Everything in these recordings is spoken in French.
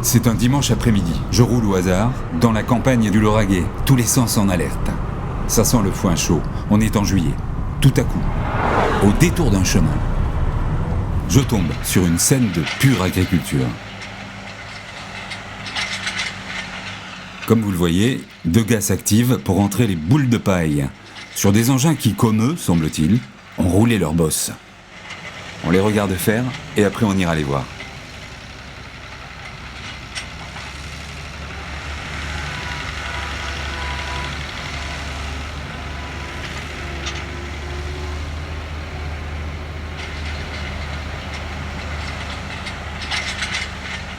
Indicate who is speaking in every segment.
Speaker 1: C'est un dimanche après-midi. Je roule au hasard, dans la campagne du Lauragais, tous les sens en alerte. Ça sent le foin chaud, on est en juillet. Tout à coup, au détour d'un chemin, je tombe sur une scène de pure agriculture. Comme vous le voyez, deux gars s'activent pour entrer les boules de paille sur des engins qui, comme eux, semble-t-il, ont roulé leur bosse. On les regarde faire et après on ira les voir.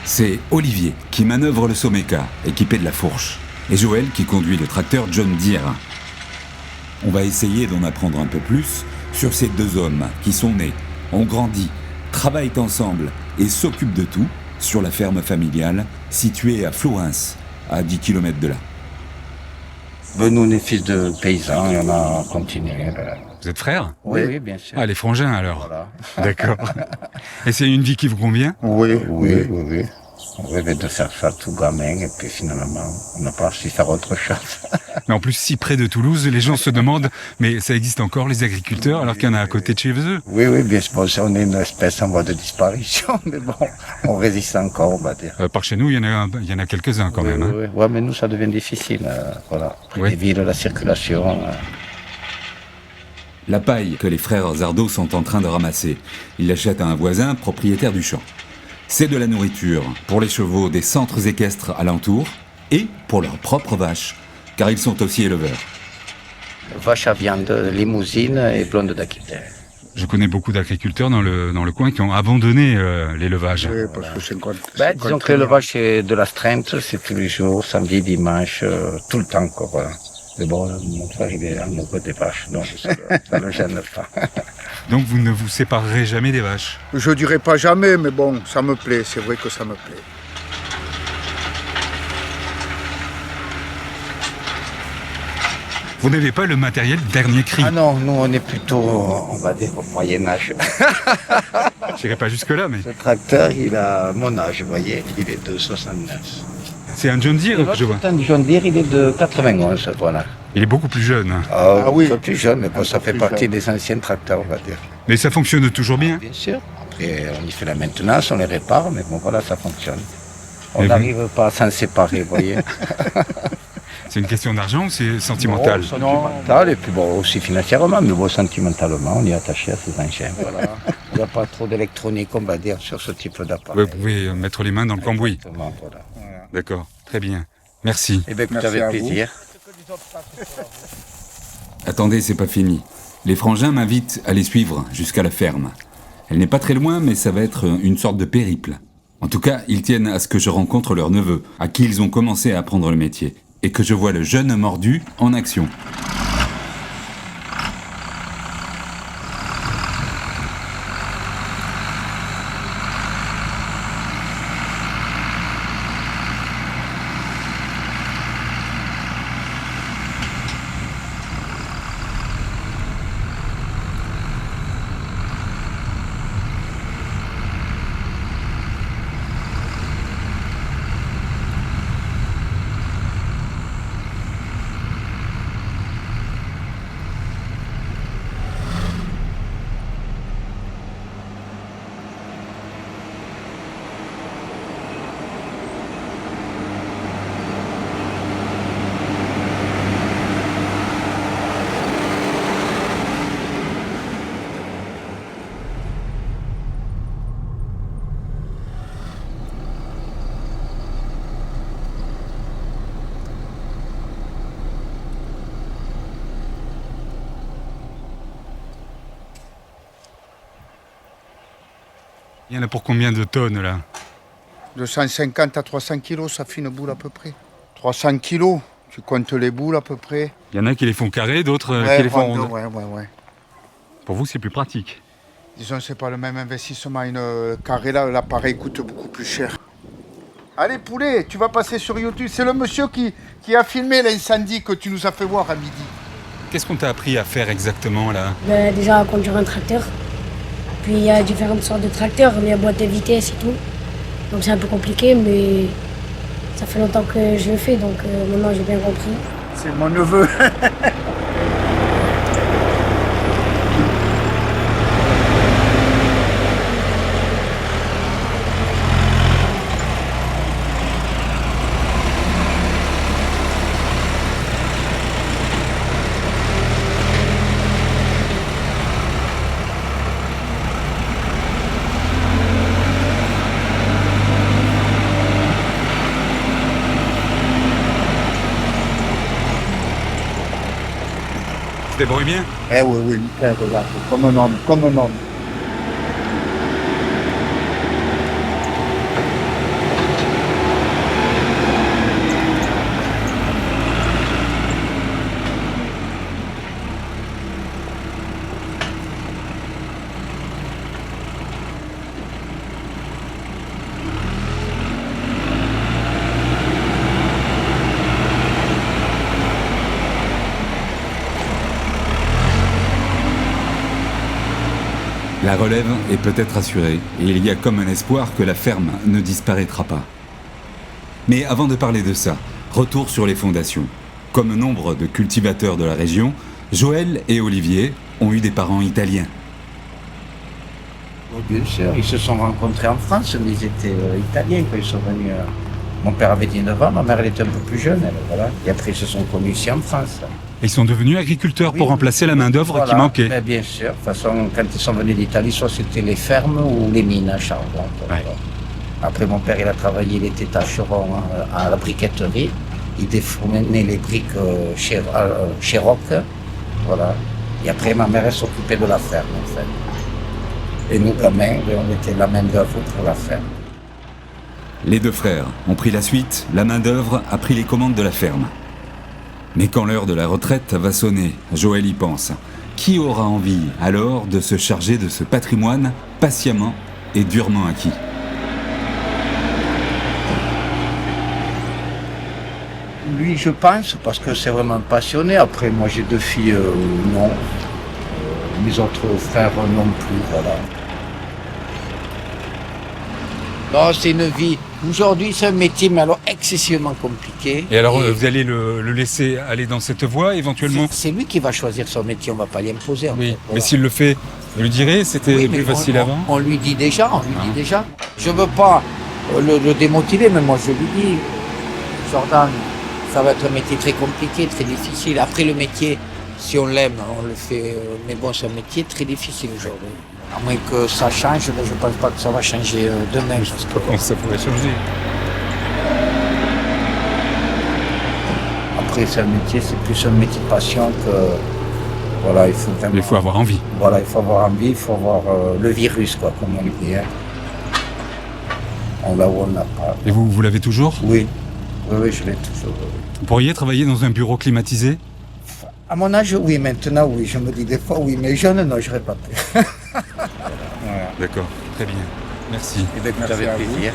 Speaker 1: C'est Olivier qui manœuvre le Someca, équipé de la fourche, et Joël qui conduit le tracteur John Deere. On va essayer d'en apprendre un peu plus sur ces deux hommes qui sont nés, ont grandi, travaillent ensemble et s'occupent de tout sur la ferme familiale située à Flourens, à 10 km de là.
Speaker 2: Nous, on est fils de paysans et on a continué.
Speaker 3: Vous êtes frères ?
Speaker 2: Oui, bien sûr.
Speaker 3: Ah, les frangins alors.
Speaker 2: Voilà.
Speaker 3: D'accord. Et c'est une vie qui vous convient ?
Speaker 2: Oui. On rêvait de faire ça tout gamin et puis finalement, on n'a pas réussi à faire autre chose.
Speaker 3: Mais en plus, si près de Toulouse, les gens se demandent, mais ça existe encore les agriculteurs alors qu'il y en a à côté de chez eux ?
Speaker 2: Oui, bien sûr, on est une espèce en voie de disparition, mais bon, on résiste encore, on va dire.
Speaker 3: Par chez nous, il y en a quelques-uns quand même.
Speaker 2: Oui. Ouais, mais nous, ça devient difficile. Voilà. Après
Speaker 3: Oui.
Speaker 2: les villes, la circulation.
Speaker 1: La paille que les frères Zardo sont en train de ramasser, ils l'achètent à un voisin propriétaire du champ. C'est de la nourriture pour les chevaux des centres équestres alentours et pour leurs propres vaches, car ils sont aussi éleveurs.
Speaker 2: Vache à viande, limousine et blonde d'Aquitaine.
Speaker 3: Je connais beaucoup d'agriculteurs dans le coin qui ont abandonné l'élevage.
Speaker 4: Oui, parce que 50.
Speaker 2: Disons que l'élevage, c'est de l'astreinte, c'est tous les jours, samedi, dimanche, tout le temps, quoi. Voilà. Mais bon, mon frère, il est amoureux des vaches, donc ça ne le gêne pas.
Speaker 3: Donc vous ne vous séparerez jamais des vaches ?
Speaker 4: Je dirais pas jamais, mais bon, ça me plaît, c'est vrai que ça me plaît.
Speaker 3: Vous n'avez pas le matériel dernier cri ?
Speaker 2: Ah non, nous, on est plutôt, on va dire, au Moyen-Âge.
Speaker 3: Je n'irai pas jusque-là, mais...
Speaker 2: Ce tracteur, il a mon âge, vous voyez, il est de 69.
Speaker 3: C'est un John Deere que je vois.
Speaker 2: Le John Deere, il est de 91, voilà.
Speaker 3: Il est beaucoup plus jeune.
Speaker 2: Ah
Speaker 4: oui.
Speaker 2: Un peu plus jeune, mais bon, ça fait
Speaker 4: plus
Speaker 2: partie
Speaker 4: jeune.
Speaker 2: des anciens tracteurs, on va dire.
Speaker 3: Mais ça fonctionne toujours bien.
Speaker 2: Bien sûr. Après, on y fait la maintenance, on les répare, mais bon, voilà, ça fonctionne. On
Speaker 3: Et vous
Speaker 2: n'arrive pas à s'en séparer, vous voyez.
Speaker 3: C'est une question d'argent ou c'est sentimental ?
Speaker 2: Sentimental, et puis bon, aussi financièrement, mais bon, sentimentalement, on est attaché à ces engins, voilà. Il n'y a pas trop d'électronique, on va dire, sur ce type d'appareil.
Speaker 3: Vous pouvez mettre les mains dans le cambouis.
Speaker 2: Exactement, voilà.
Speaker 3: D'accord, très bien. Merci.
Speaker 2: Eh bien, écoute,
Speaker 4: Merci
Speaker 2: avec
Speaker 4: à vous.
Speaker 2: plaisir.
Speaker 1: Attendez, c'est pas fini. Les frangins m'invitent à les suivre jusqu'à la ferme. Elle n'est pas très loin, mais ça va être une sorte de périple. En tout cas, ils tiennent à ce que je rencontre leur neveu, à qui ils ont commencé à apprendre le métier, et que je vois le jeune mordu en action.
Speaker 3: Il y en a pour combien de tonnes là ?
Speaker 4: De 150 à 300 kilos, ça fait une boule à peu près. 300 kilos, tu comptes les boules à peu près.
Speaker 3: Il y en a qui les font carrées, d'autres qui les font rondes.
Speaker 4: Ouais.
Speaker 3: Pour vous, c'est plus pratique.
Speaker 4: Disons, c'est pas le même investissement. Une carré là, l'appareil coûte beaucoup plus cher. Allez, poulet, tu vas passer sur YouTube. C'est le monsieur qui a filmé l'incendie que tu nous as fait voir à midi.
Speaker 3: Qu'est-ce qu'on t'a appris à faire exactement là ?
Speaker 5: Déjà à conduire un tracteur. Puis il y a différentes sortes de tracteurs, il y a boîte de vitesse et tout. Donc c'est un peu compliqué, mais ça fait longtemps que je le fais, donc maintenant j'ai bien compris.
Speaker 4: C'est mon neveu.
Speaker 3: Tu te débrouilles bien?
Speaker 4: Eh oui, oui, nickel, regarde, comme un homme, comme un homme.
Speaker 1: La relève est peut-être assurée, et il y a comme un espoir que la ferme ne disparaîtra pas. Mais avant de parler de ça, retour sur les fondations. Comme nombre de cultivateurs de la région, Joël et Olivier ont eu des parents italiens.
Speaker 2: Bon, bien sûr, ils se sont rencontrés en France, mais ils étaient italiens quand ils sont venus. Mon père avait 19 ans, ma mère elle était un peu plus jeune, elle, voilà. Et après ils se sont connus ici en France.
Speaker 3: Et ils sont devenus agriculteurs pour remplacer la main-d'œuvre qui
Speaker 2: Voilà.
Speaker 3: manquait.
Speaker 2: Mais bien sûr, de toute façon, quand ils sont venus d'Italie, soit c'était les fermes ou les mines à charbon.
Speaker 3: Ouais.
Speaker 2: Après, mon père, il a travaillé, il était tâcheron à la briqueterie. Il défournait les briques chez Rock. Voilà. Et après, ma mère, elle s'occupait de la ferme, en fait. Et nous, gamins, on était la main-d'œuvre pour la ferme.
Speaker 1: Les deux frères ont pris la suite, la main-d'œuvre a pris les commandes de la ferme. Mais quand l'heure de la retraite va sonner, Joël y pense. Qui aura envie alors de se charger de ce patrimoine patiemment et durement acquis?
Speaker 2: Lui, je pense, parce que c'est vraiment passionné. Après, moi, j'ai 2 filles, non. Mes autres frères, non plus, voilà. Non, c'est une vie. Aujourd'hui, c'est un métier, mais alors excessivement compliqué.
Speaker 3: Et alors, vous allez le laisser aller dans cette voie éventuellement?
Speaker 2: C'est lui qui va choisir son métier, on ne va pas l'imposer.
Speaker 3: Oui,
Speaker 2: fait,
Speaker 3: mais s'il le fait, vous lui direz, c'était
Speaker 2: Oui,
Speaker 3: plus
Speaker 2: mais
Speaker 3: facile avant?
Speaker 2: on lui dit déjà, Je ne veux pas le démotiver, mais moi je lui dis, Jordan, ça va être un métier très compliqué, très difficile. Après le métier, si on l'aime, on le fait. Mais bon, c'est un métier très difficile aujourd'hui. À moins que ça change, mais je ne pense pas que ça va changer demain.
Speaker 3: Comment ça pourrait changer?
Speaker 2: Après, c'est un métier, c'est plus un métier de passion que. Voilà, il faut vraiment.
Speaker 3: Il faut avoir envie.
Speaker 2: Voilà, il faut avoir envie, il faut avoir le virus, quoi, comme on dit. Hein. On l'a ou on l'a pas.
Speaker 3: Et vous l'avez toujours?
Speaker 2: Oui, oui, je l'ai toujours.
Speaker 3: Vous pourriez travailler dans un bureau climatisé?
Speaker 2: À mon âge, oui, maintenant, oui. Je me dis des fois, oui, mais jeune, non, je n'aurais pas pu. Voilà.
Speaker 3: D'accord, très bien. Merci.
Speaker 2: Et bien, écoute, avec plaisir.